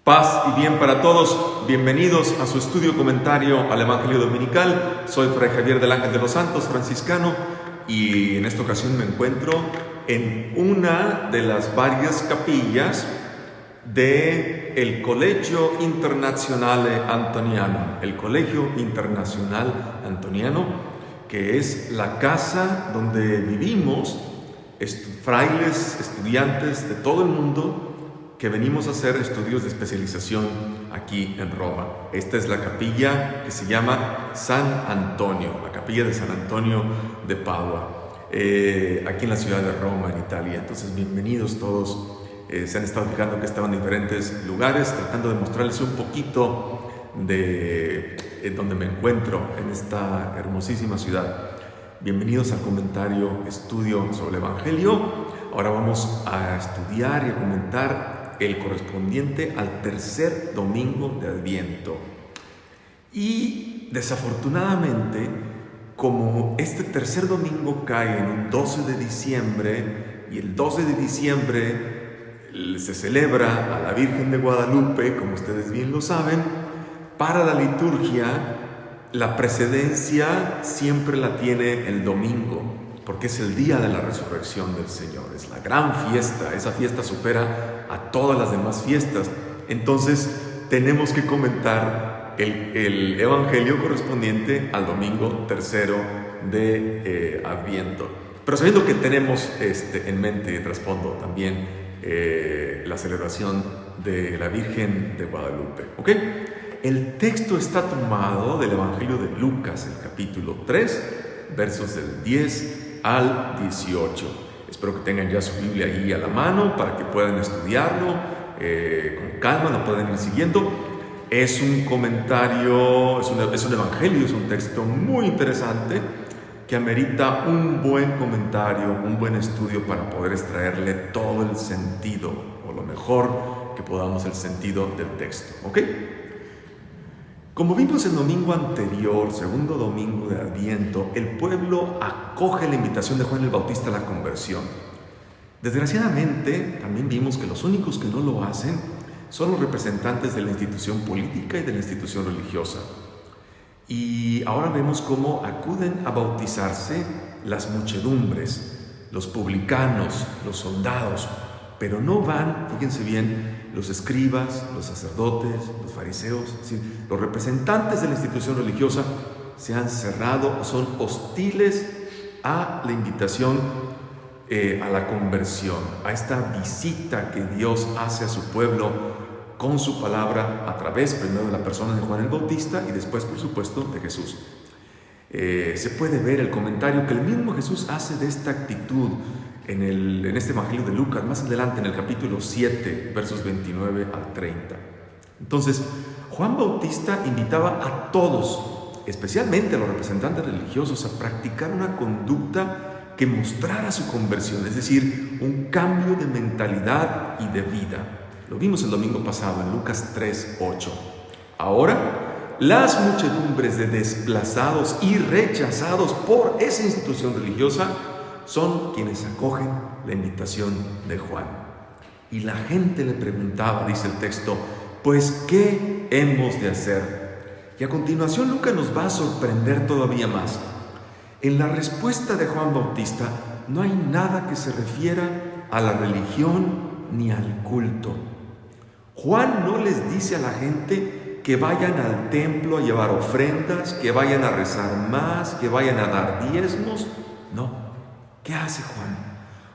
Paz y bien para todos, bienvenidos a su estudio comentario al Evangelio Dominical. Soy Fray Javier del Ángel de los Santos, franciscano, y en esta ocasión me encuentro en una de las varias capillas del Colegio Internazionale Antoniano, el Colegio Internacional Antoniano, que es la casa donde vivimos frailes, estudiantes de todo el mundo, que venimos a hacer estudios de especialización aquí en Roma. Esta es la capilla que se llama San Antonio, la capilla de San Antonio de Padua, aquí en la ciudad de Roma, en Italia. Entonces, bienvenidos todos. Se han estado fijando que estaban en diferentes lugares, tratando de mostrarles un poquito de donde me encuentro en esta hermosísima ciudad. Bienvenidos al comentario, estudio sobre el Evangelio. Ahora vamos a estudiar y a comentar el correspondiente al tercer domingo de Adviento. Y desafortunadamente, como este tercer domingo cae en un 12 de diciembre, y el 12 de diciembre se celebra a la Virgen de Guadalupe, como ustedes bien lo saben, para la liturgia, la precedencia siempre la tiene el domingo, porque es el día de la resurrección del Señor, es la gran fiesta. Esa fiesta supera a todas las demás fiestas. Entonces tenemos que comentar el Evangelio correspondiente al domingo tercero de Adviento, pero sabiendo que tenemos en mente y trasfondo también la celebración de la Virgen de Guadalupe. ¿Ok? El texto está tomado del Evangelio de Lucas, el capítulo 3, versos del 10 al 18. Espero que tengan ya su Biblia ahí a la mano para que puedan estudiarlo con calma, lo pueden ir siguiendo. Es un comentario, es un evangelio, es un texto muy interesante que amerita un buen comentario, un buen estudio para poder extraerle todo el sentido, o lo mejor que podamos, el sentido del texto. ¿Ok? Como vimos el domingo anterior, segundo domingo de Adviento, el pueblo acoge la invitación de Juan el Bautista a la conversión. Desgraciadamente, también vimos que los únicos que no lo hacen son los representantes de la institución política y de la institución religiosa. Y ahora vemos cómo acuden a bautizarse las muchedumbres, los publicanos, los soldados, pero no van, fíjense bien, los escribas, los sacerdotes, los fariseos, es decir, los representantes de la institución religiosa se han cerrado, son hostiles a la invitación a la conversión, a esta visita que Dios hace a su pueblo con su palabra a través primero de la persona de Juan el Bautista y después, por supuesto, de Jesús. Se puede ver el comentario que el mismo Jesús hace de esta actitud en este Evangelio de Lucas, más adelante en el capítulo 7, versos 29 al 30. Entonces, Juan Bautista invitaba a todos, especialmente a los representantes religiosos, a practicar una conducta que mostrara su conversión, es decir, un cambio de mentalidad y de vida. Lo vimos el domingo pasado en Lucas 3:8. Ahora, las muchedumbres de desplazados y rechazados por esa institución religiosa son quienes acogen la invitación de Juan. Y la gente le preguntaba, dice el texto, pues, ¿qué hemos de hacer? Y a continuación Lucas nos va a sorprender todavía más. En la respuesta de Juan Bautista no hay nada que se refiera a la religión ni al culto. Juan no les dice a la gente que vayan al templo a llevar ofrendas, que vayan a rezar más, que vayan a dar diezmos. No. ¿Qué hace Juan?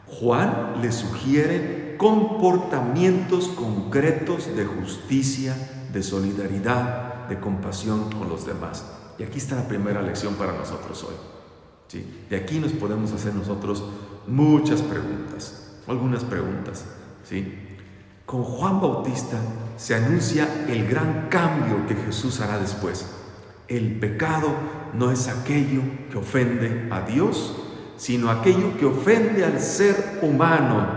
Juan les sugiere comportamientos concretos de justicia, de solidaridad, de compasión con los demás. Y aquí está la primera lección para nosotros hoy. ¿Sí? De aquí nos podemos hacer nosotros muchas preguntas, algunas preguntas. ¿Sí? Con Juan Bautista se anuncia el gran cambio que Jesús hará después. El pecado no es aquello que ofende a Dios, sino aquello que ofende al ser humano.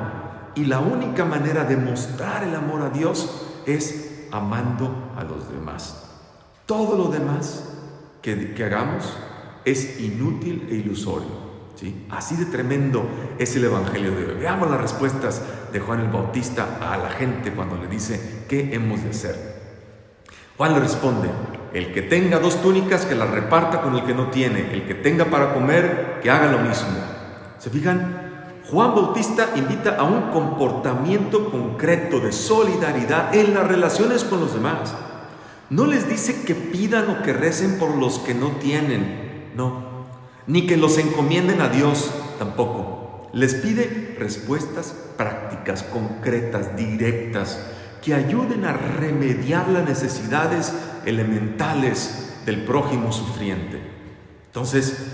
Y la única manera de mostrar el amor a Dios es amando a los demás. Todo lo demás que hagamos es inútil e ilusorio. ¿sí? Así de tremendo es el Evangelio de hoy. Veamos las respuestas de Juan el Bautista a la gente cuando le dice ¿qué hemos de hacer? Juan le responde: el que tenga 2 túnicas que las reparta con el que no tiene, el que tenga para comer que haga lo mismo. ¿Se fijan? Juan Bautista invita a un comportamiento concreto de solidaridad en las relaciones con los demás. No les dice que pidan o que recen por los que no tienen, no, ni que los encomienden a Dios, tampoco. Les pide respuestas prácticas, concretas, directas, que ayuden a remediar las necesidades elementales del prójimo sufriente. Entonces,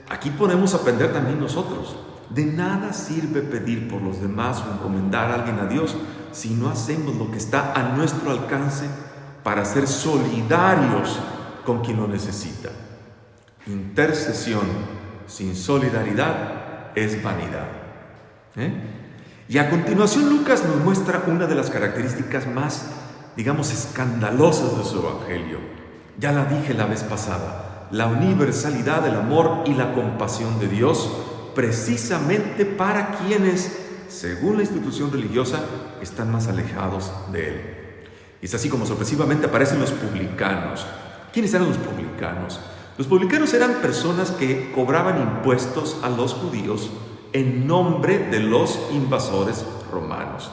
aquí podemos aprender también nosotros. De nada sirve pedir por los demás o encomendar a alguien a Dios si no hacemos lo que está a nuestro alcance para ser solidarios con quien lo necesita. Intercesión sin solidaridad es vanidad. Y a continuación Lucas nos muestra una de las características más, digamos, escandalosas de su evangelio. Ya la dije la vez pasada, la universalidad del amor y la compasión de Dios, precisamente para quienes, según la institución religiosa, están más alejados de Él. Es así como sorpresivamente aparecen los publicanos. ¿Quiénes eran los publicanos? Los publicanos eran personas que cobraban impuestos a los judíos en nombre de los invasores romanos.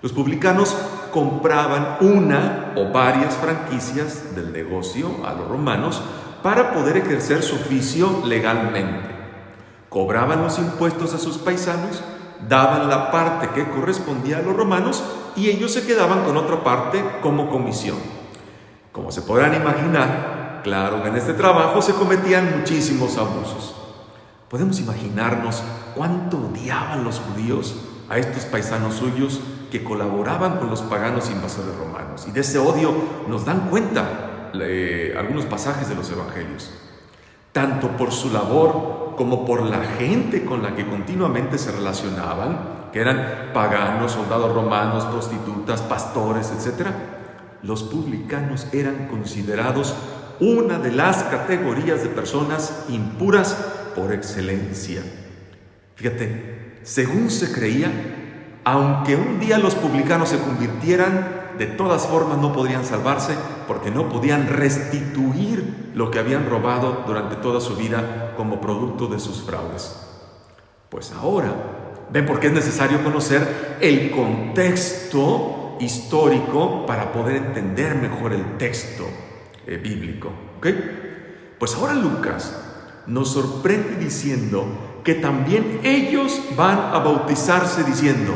Los publicanos compraban una o varias franquicias del negocio a los romanos para poder ejercer su oficio legalmente. Cobraban los impuestos a sus paisanos, daban la parte que correspondía a los romanos y ellos se quedaban con otra parte como comisión. Como se podrán imaginar, claro que en este trabajo se cometían muchísimos abusos. Podemos imaginarnos cuánto odiaban los judíos a estos paisanos suyos que colaboraban con los paganos invasores romanos. Y de ese odio nos dan cuenta algunos pasajes de los evangelios. Tanto por su labor como por la gente con la que continuamente se relacionaban, que eran paganos, soldados romanos, prostitutas, pastores, etc. Los publicanos eran considerados una de las categorías de personas impuras por excelencia. Fíjate, según se creía, aunque un día los publicanos se convirtieran, de todas formas no podrían salvarse porque no podían restituir lo que habían robado durante toda su vida como producto de sus fraudes. Pues ahora, ven por qué es necesario conocer el contexto histórico para poder entender mejor el texto bíblico. ¿Ok? Pues ahora Lucas nos sorprende diciendo que también ellos van a bautizarse diciendo: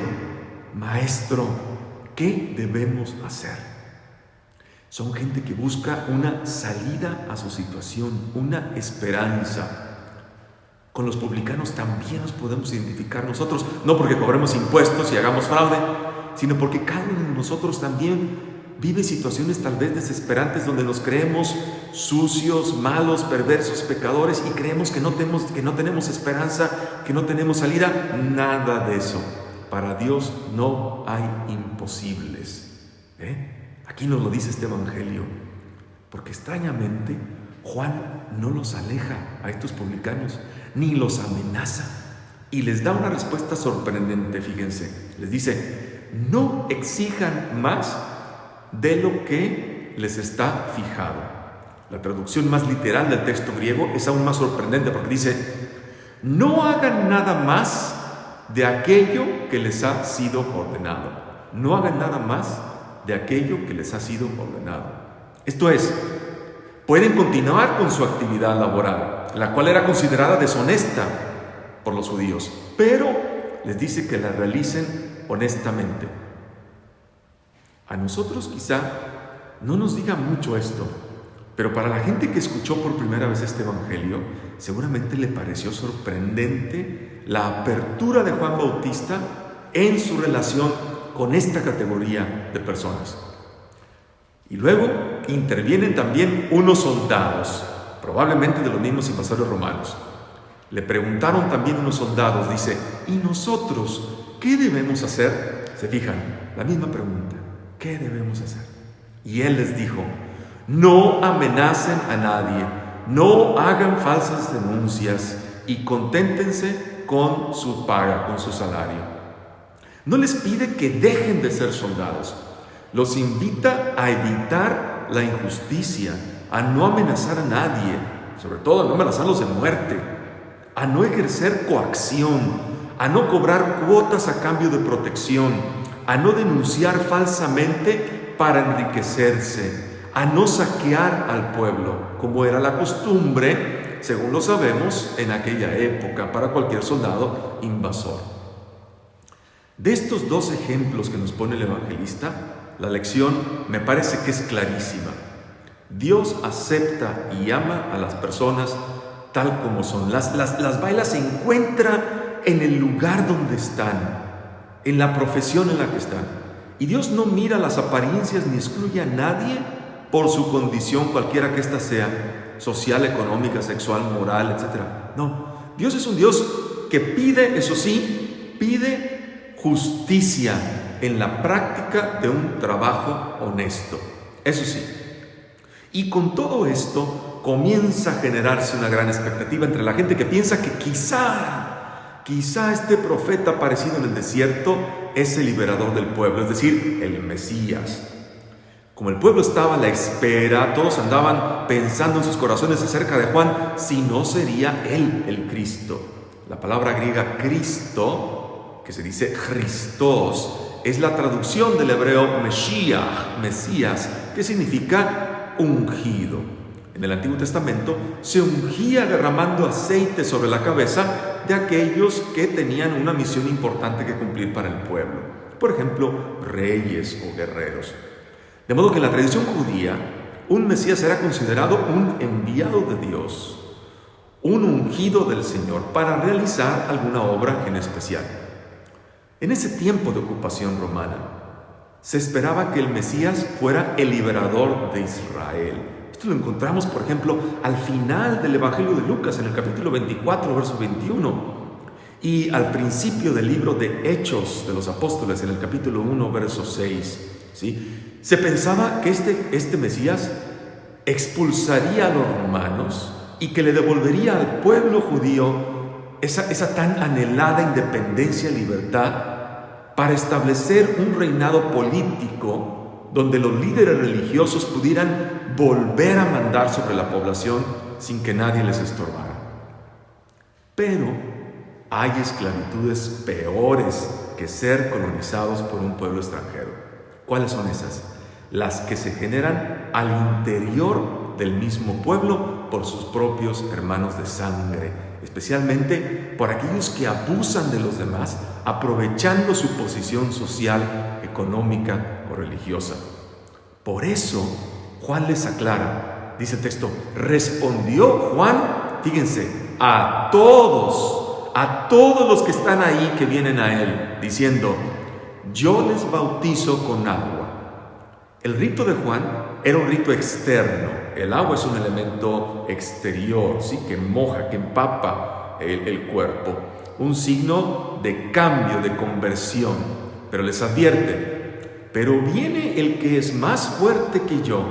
Maestro, ¿qué debemos hacer? Son gente que busca una salida a su situación, una esperanza. Con los publicanos también nos podemos identificar nosotros, no porque cobremos impuestos y hagamos fraude, sino porque cada uno de nosotros también vive situaciones tal vez desesperantes donde nos creemos sucios, malos, perversos, pecadores y creemos que no tenemos esperanza, que no tenemos salida. Nada de eso. Para Dios no hay imposibles. Aquí nos lo dice este evangelio, porque extrañamente Juan no los aleja a estos publicanos, ni los amenaza, y les da una respuesta sorprendente. Fíjense, les dice: no exijan más de lo que les está fijado. La traducción más literal del texto griego es aún más sorprendente porque dice: no hagan nada más de aquello que les ha sido ordenado. No hagan nada más de aquello que les ha sido ordenado. Esto es, pueden continuar con su actividad laboral, la cual era considerada deshonesta por los judíos, pero les dice que la realicen honestamente. A nosotros quizá no nos diga mucho esto, pero para la gente que escuchó por primera vez este evangelio, seguramente le pareció sorprendente la apertura de Juan Bautista en su relación con esta categoría de personas. Y luego intervienen también unos soldados, probablemente de los mismos invasores romanos. Le preguntaron también unos soldados, dice: ¿y nosotros qué debemos hacer? Se fijan, la misma pregunta: ¿qué debemos hacer? Y él les dijo: no amenacen a nadie, no hagan falsas denuncias, y conténtense con su paga, con su salario. No les pide que dejen de ser soldados. Los invita a evitar la injusticia, a no amenazar a nadie, sobre todo a no amenazarlos de muerte, a no ejercer coacción, a no cobrar cuotas a cambio de protección, a no denunciar falsamente para enriquecerse, a no saquear al pueblo, como era la costumbre, según lo sabemos, en aquella época para cualquier soldado invasor. De estos dos ejemplos que nos pone el evangelista, la lección me parece que es clarísima. Dios acepta y ama a las personas tal como son. Las va y las encuentra en el lugar donde están, en la profesión en la que están. Y Dios no mira las apariencias ni excluye a nadie por su condición, cualquiera que ésta sea, social, económica, sexual, moral, etc. No, Dios es un Dios que pide, eso sí, pide justicia en la práctica de un trabajo honesto. Eso sí. Y con todo esto comienza a generarse una gran expectativa entre la gente que piensa que quizá este profeta aparecido en el desierto es el liberador del pueblo, es decir, el Mesías. Como el pueblo estaba a la espera, todos andaban pensando en sus corazones acerca de Juan, si no sería él el Cristo. La palabra griega Cristo, que se dice Christos, es la traducción del hebreo Mesías, que significa ungido. En el Antiguo Testamento se ungía derramando aceite sobre la cabeza de aquellos que tenían una misión importante que cumplir para el pueblo. Por ejemplo, reyes o guerreros. De modo que en la tradición judía, un Mesías era considerado un enviado de Dios, un ungido del Señor para realizar alguna obra en especial. En ese tiempo de ocupación romana, se esperaba que el Mesías fuera el liberador de Israel. Esto lo encontramos, por ejemplo, al final del Evangelio de Lucas, en el capítulo 24, verso 21, y al principio del libro de Hechos de los Apóstoles, en el capítulo 1, verso 6. ¿Sí? Se pensaba que este Mesías expulsaría a los romanos y que le devolvería al pueblo judío esa tan anhelada independencia y libertad para establecer un reinado político donde los líderes religiosos pudieran volver a mandar sobre la población sin que nadie les estorbara. Pero hay esclavitudes peores que ser colonizados por un pueblo extranjero. ¿Cuáles son esas? Las que se generan al interior del mismo pueblo por sus propios hermanos de sangre, especialmente por aquellos que abusan de los demás, aprovechando su posición social, económica o religiosa. Por eso, Juan les aclara, dice el texto, respondió Juan, fíjense, a todos los que están ahí, que vienen a él, diciendo, yo les bautizo con agua. El rito de Juan era un rito externo. El agua es un elemento exterior, ¿sí? Que moja, que empapa el cuerpo. Un signo de cambio, de conversión. Pero les advierte, pero viene el que es más fuerte que yo,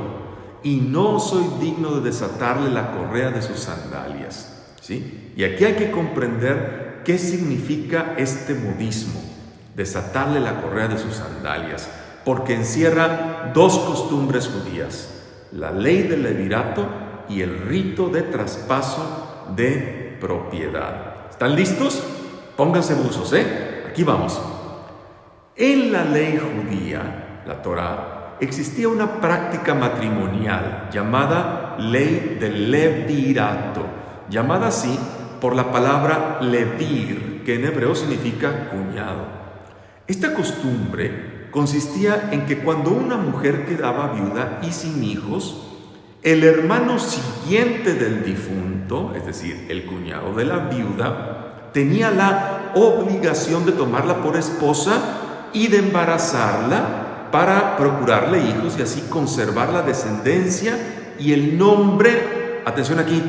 y no soy digno de desatarle la correa de sus sandalias. ¿Sí? Y aquí hay que comprender qué significa este modismo, desatarle la correa de sus sandalias, porque encierra dos costumbres judías, la ley del levirato y el rito de traspaso de propiedad. ¿Están listos? Pónganse buzos, Aquí vamos. En la ley judía, la Torá, existía una práctica matrimonial llamada ley del levirato, llamada así por la palabra levir, que en hebreo significa cuñado. Esta costumbre consistía en que cuando una mujer quedaba viuda y sin hijos, el hermano siguiente del difunto, es decir, el cuñado de la viuda, tenía la obligación de tomarla por esposa y de embarazarla para procurarle hijos y así conservar la descendencia y el nombre, atención aquí,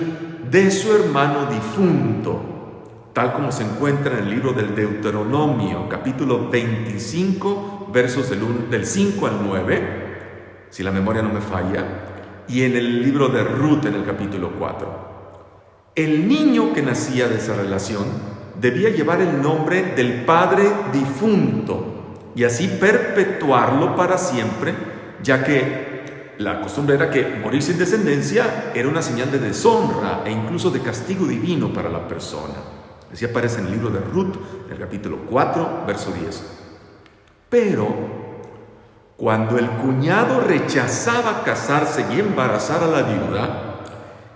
de su hermano difunto, tal como se encuentra en el libro del Deuteronomio, capítulo 25, versos del 5 al 9, si la memoria no me falla, y en el libro de Ruth, en el capítulo 4. El niño que nacía de esa relación debía llevar el nombre del padre difunto y así perpetuarlo para siempre, ya que la costumbre era que morir sin descendencia era una señal de deshonra e incluso de castigo divino para la persona. Así aparece en el libro de Ruth, en el capítulo 4, verso 10. Pero cuando el cuñado rechazaba casarse y embarazar a la viuda,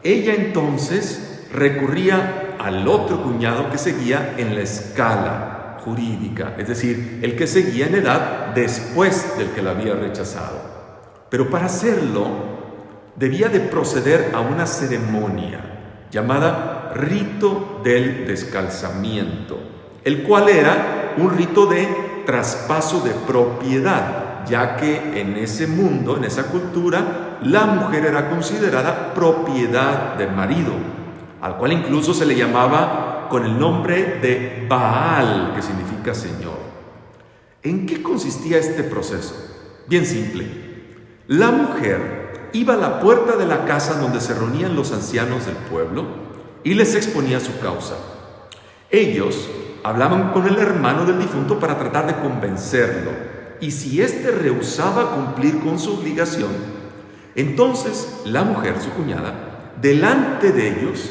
ella entonces recurría al otro cuñado que seguía en la escala jurídica, es decir, el que seguía en edad después del que la había rechazado. Pero para hacerlo, debía de proceder a una ceremonia llamada rito del descalzamiento, el cual era un rito de traspaso de propiedad, ya que en ese mundo, en esa cultura, la mujer era considerada propiedad del marido, al cual incluso se le llamaba con el nombre de Baal, que significa Señor. ¿En qué consistía este proceso? Bien simple. La mujer iba a la puerta de la casa donde se reunían los ancianos del pueblo y les exponía su causa. Ellos hablaban con el hermano del difunto para tratar de convencerlo, y si éste rehusaba cumplir con su obligación, entonces la mujer, su cuñada, delante de ellos,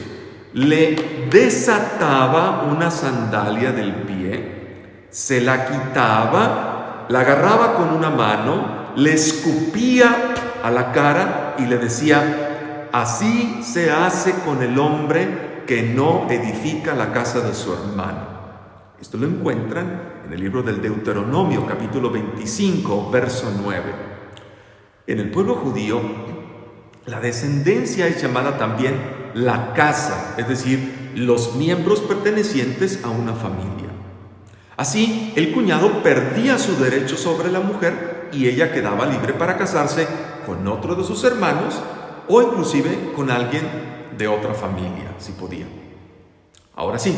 le desataba una sandalia del pie, se la quitaba, la agarraba con una mano, le escupía a la cara y le decía: así se hace con el hombre que no edifica la casa de su hermano. Esto lo encuentran en el libro del Deuteronomio, capítulo 25, verso 9. En el pueblo judío, la descendencia es llamada también la casa, es decir, los miembros pertenecientes a una familia. Así, el cuñado perdía su derecho sobre la mujer y ella quedaba libre para casarse con otro de sus hermanos o inclusive con alguien de otra familia, si podía. Ahora sí,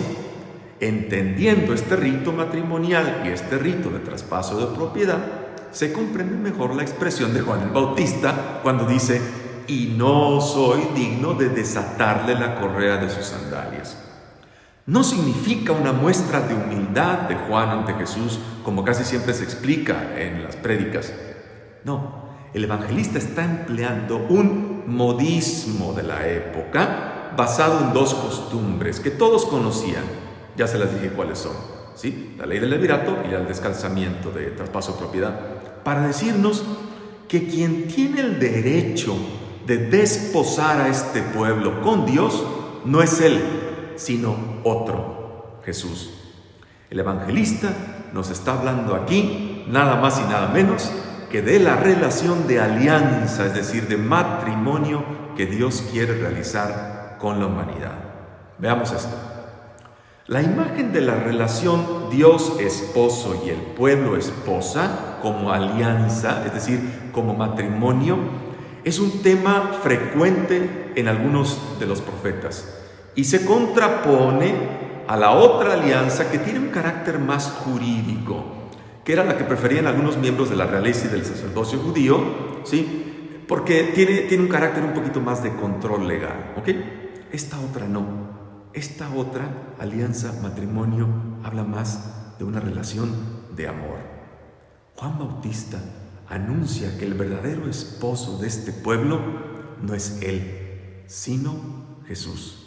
entendiendo este rito matrimonial y este rito de traspaso de propiedad, se comprende mejor la expresión de Juan el Bautista cuando dice: y no soy digno de desatarle la correa de sus sandalias. No significa una muestra de humildad de Juan ante Jesús, como casi siempre se explica en las prédicas. No, el evangelista está empleando un modismo de la época basado en dos costumbres que todos conocían. Ya se las dije cuáles son, ¿sí? La ley del levirato y el descalzamiento de traspaso de propiedad, para decirnos que quien tiene el derecho de desposar a este pueblo con Dios no es Él, sino otro, Jesús. El evangelista nos está hablando aquí nada más y nada menos que de la relación de alianza, es decir, de matrimonio que Dios quiere realizar con la humanidad. Veamos esto. La imagen de la relación Dios esposo y el pueblo esposa como alianza, es decir, como matrimonio, es un tema frecuente en algunos de los profetas y se contrapone a la otra alianza que tiene un carácter más jurídico, que era la que preferían algunos miembros de la realeza y del sacerdocio judío, ¿sí? Porque tiene un carácter un poquito más de control legal, ¿ok? Esta otra no. Esta otra alianza, matrimonio, habla más de una relación de amor. Juan Bautista anuncia que el verdadero esposo de este pueblo no es él, sino Jesús.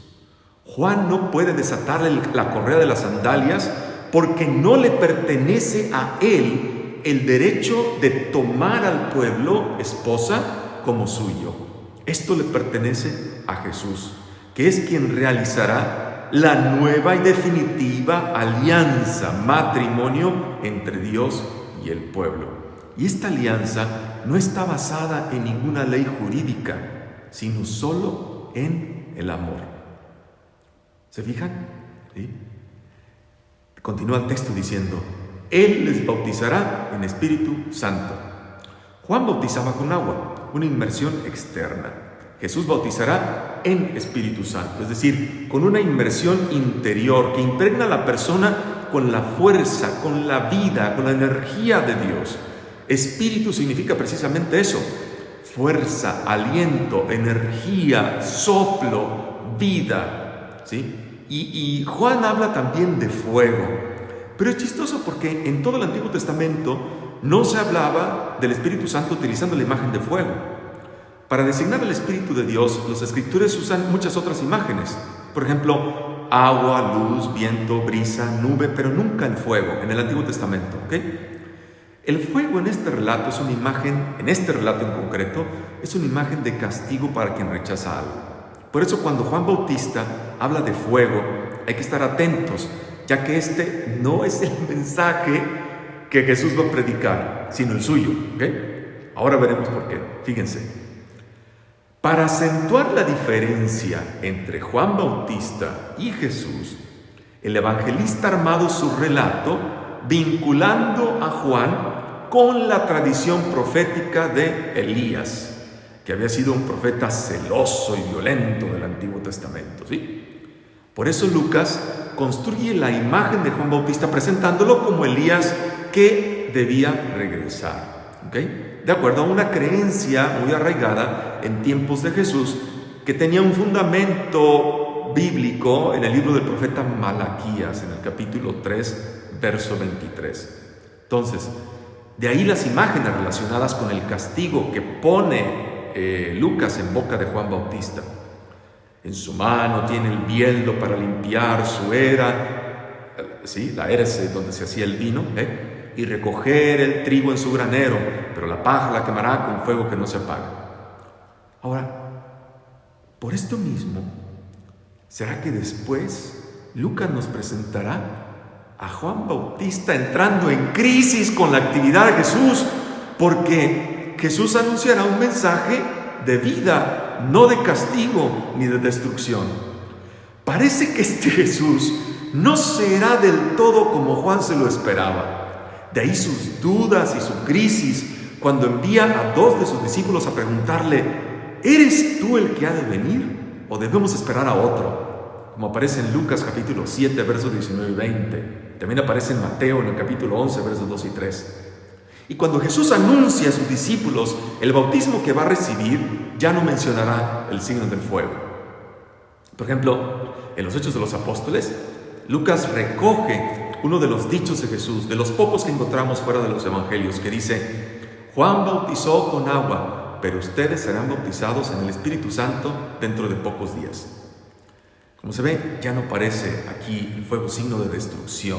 Juan no puede desatarle la correa de las sandalias porque no le pertenece a él el derecho de tomar al pueblo esposa como suyo. Esto le pertenece a Jesús, que es quien realizará la nueva y definitiva alianza, matrimonio entre Dios y el pueblo. Y esta alianza no está basada en ninguna ley jurídica, sino solo en el amor. ¿Se fijan? ¿Sí? Continúa el texto diciendo: Él les bautizará en Espíritu Santo. Juan bautizaba con agua, una inmersión externa. Jesús bautizará en Espíritu Santo, es decir, con una inmersión interior que impregna a la persona con la fuerza, con la vida, con la energía de Dios. Espíritu significa precisamente eso: fuerza, aliento, energía, soplo, vida. ¿sí? Y Juan habla también de fuego. Pero es chistoso porque en todo el Antiguo Testamento no se hablaba del Espíritu Santo utilizando la imagen de fuego. Para designar al Espíritu de Dios, los escritores usan muchas otras imágenes. Por ejemplo, agua, luz, viento, brisa, nube, pero nunca el fuego en el Antiguo Testamento, ¿ok? El fuego en este relato es una imagen, en este relato en concreto, es una imagen de castigo para quien rechaza algo. Por eso cuando Juan Bautista habla de fuego, hay que estar atentos, ya que este no es el mensaje que Jesús va a predicar, sino el suyo, ¿ok? Ahora veremos por qué. Fíjense. Para acentuar la diferencia entre Juan Bautista y Jesús, el evangelista ha armado su relato vinculando a Juan con la tradición profética de Elías, que había sido un profeta celoso y violento del Antiguo Testamento, ¿sí? Por eso Lucas construye la imagen de Juan Bautista presentándolo como Elías que debía regresar, ¿ok? De acuerdo a una creencia muy arraigada en tiempos de Jesús que tenía un fundamento bíblico en el libro del profeta Malaquías, en el capítulo 3, verso 23. Entonces, de ahí las imágenes relacionadas con el castigo que pone Lucas en boca de Juan Bautista. En su mano tiene el bieldo para limpiar su era, ¿sí? La era es donde se hacía el vino, y recoger el trigo en su granero, pero la paja la quemará con fuego que no se apaga. Ahora, por esto mismo, ¿será que después Lucas nos presentará a Juan Bautista entrando en crisis con la actividad de Jesús? Porque Jesús anunciará un mensaje de vida, no de castigo ni de destrucción. Parece que este Jesús no será del todo como Juan se lo esperaba. De ahí sus dudas y su crisis cuando envía a 2 de sus discípulos a preguntarle: ¿eres tú el que ha de venir o debemos esperar a otro? Como aparece en Lucas capítulo 7, versos 19 y 20. También aparece en Mateo en el capítulo 11, versos 2 y 3. Y cuando Jesús anuncia a sus discípulos el bautismo que va a recibir, ya no mencionará el signo del fuego. Por ejemplo, en los Hechos de los Apóstoles, Lucas recoge uno de los dichos de Jesús, de los pocos que encontramos fuera de los evangelios, que dice: Juan bautizó con agua, pero ustedes serán bautizados en el Espíritu Santo dentro de pocos días. Como se ve, ya no parece aquí el fuego signo de destrucción,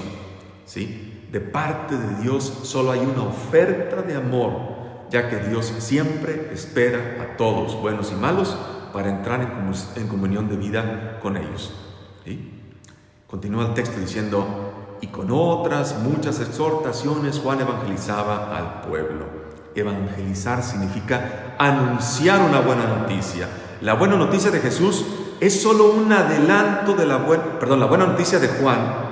¿sí? De parte de Dios solo hay una oferta de amor, ya que Dios siempre espera a todos, buenos y malos, para entrar en comunión de vida con ellos, ¿sí? Continúa el texto diciendo: y con otras muchas exhortaciones Juan evangelizaba al pueblo. Evangelizar significa anunciar una buena noticia. La buena noticia de Jesús es solo un adelanto de la buena noticia de Juan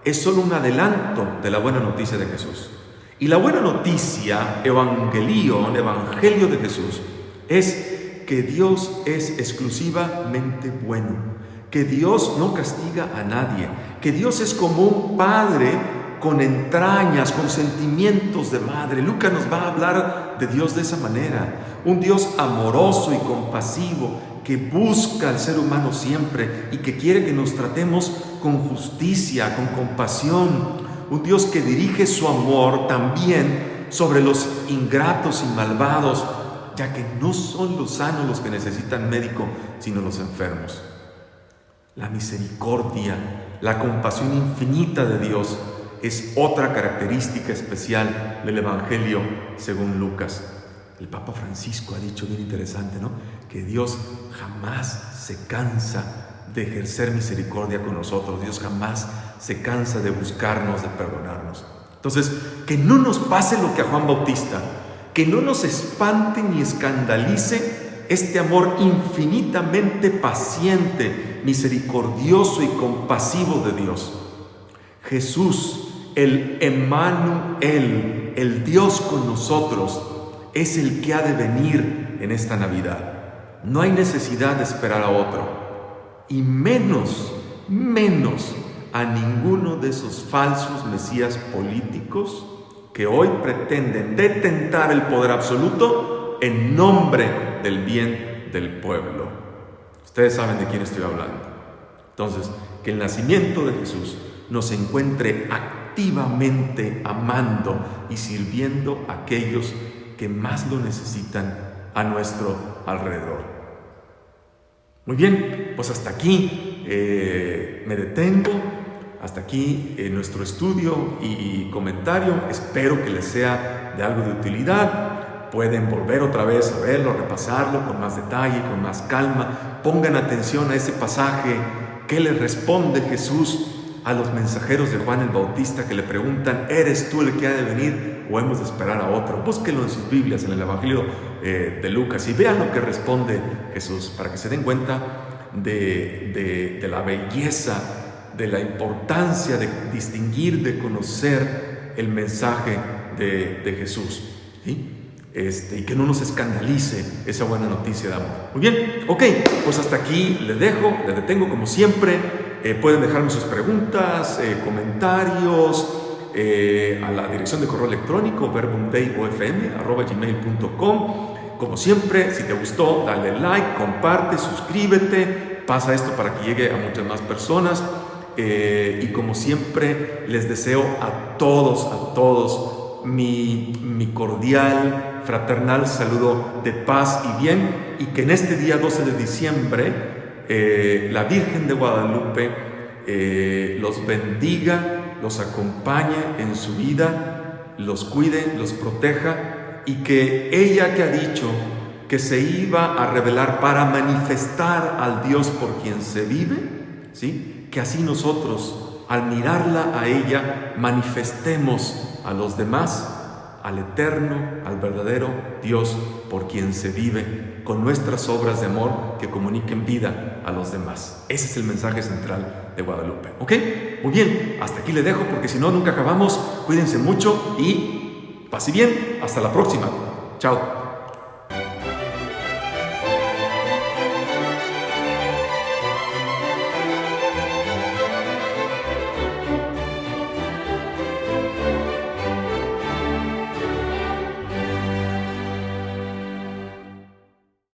es solo un adelanto de la buena noticia de Jesús. Y la buena noticia, evangelio de Jesús, es que Dios es exclusivamente bueno, que Dios no castiga a nadie, que Dios es como un padre con entrañas, con sentimientos de madre. Lucas nos va a hablar de Dios de esa manera, un Dios amoroso y compasivo que busca al ser humano siempre y que quiere que nos tratemos con justicia, con compasión, un Dios que dirige su amor también sobre los ingratos y malvados, ya que no son los sanos los que necesitan médico, sino los enfermos. La misericordia, la compasión infinita de Dios es otra característica especial del Evangelio según Lucas. El Papa Francisco ha dicho, bien interesante, ¿no?, que Dios jamás se cansa de ejercer misericordia con nosotros. Dios jamás se cansa de buscarnos, de perdonarnos. Entonces, que no nos pase lo que a Juan Bautista, que no nos espante ni escandalice este amor infinitamente paciente, misericordioso y compasivo de Dios. Jesús, el Emmanuel, el Dios con nosotros, es el que ha de venir en esta Navidad. No hay necesidad de esperar a otro, y menos a ninguno de esos falsos mesías políticos que hoy pretenden detentar el poder absoluto en nombre del bien del pueblo. Ustedes saben de quién estoy hablando. Entonces, que el nacimiento de Jesús nos encuentre activamente amando y sirviendo a aquellos que más lo necesitan a nuestro alrededor. Muy bien, pues hasta aquí me detengo, hasta aquí nuestro estudio y comentario. Espero que les sea de algo de utilidad. Pueden volver otra vez a verlo, a repasarlo con más detalle, con más calma. Pongan atención a ese pasaje. ¿Qué le responde Jesús a los mensajeros de Juan el Bautista que le preguntan: ¿eres tú el que ha de venir o hemos de esperar a otro? Búsquenlo en sus Biblias, en el Evangelio de Lucas, y vean lo que responde Jesús, para que se den cuenta de la belleza, de la importancia de distinguir, de conocer el mensaje de Jesús, ¿sí? Y que no nos escandalice esa buena noticia de amor. Muy bien, ok, pues hasta aquí le detengo como siempre. Pueden dejarme sus preguntas, comentarios a la dirección de correo electrónico verbumdeifm@gmail.com. Como siempre, si te gustó, dale like, comparte, suscríbete, pasa esto para que llegue a muchas más personas. Y como siempre, les deseo a todos mi cordial, fraternal saludo de paz y bien, y que en este día 12 de diciembre la Virgen de Guadalupe los bendiga, los acompañe en su vida, los cuide, los proteja, y que ella, que ha dicho que se iba a revelar para manifestar al Dios por quien se vive, ¿sí?, que así nosotros, al mirarla a ella, manifestemos a los demás al eterno, al verdadero Dios por quien se vive, con nuestras obras de amor que comuniquen vida a los demás. Ese es el mensaje central de Guadalupe. ¿Ok? Muy bien, hasta aquí le dejo, porque si no, nunca acabamos. Cuídense mucho y pase bien. Hasta la próxima. Chao.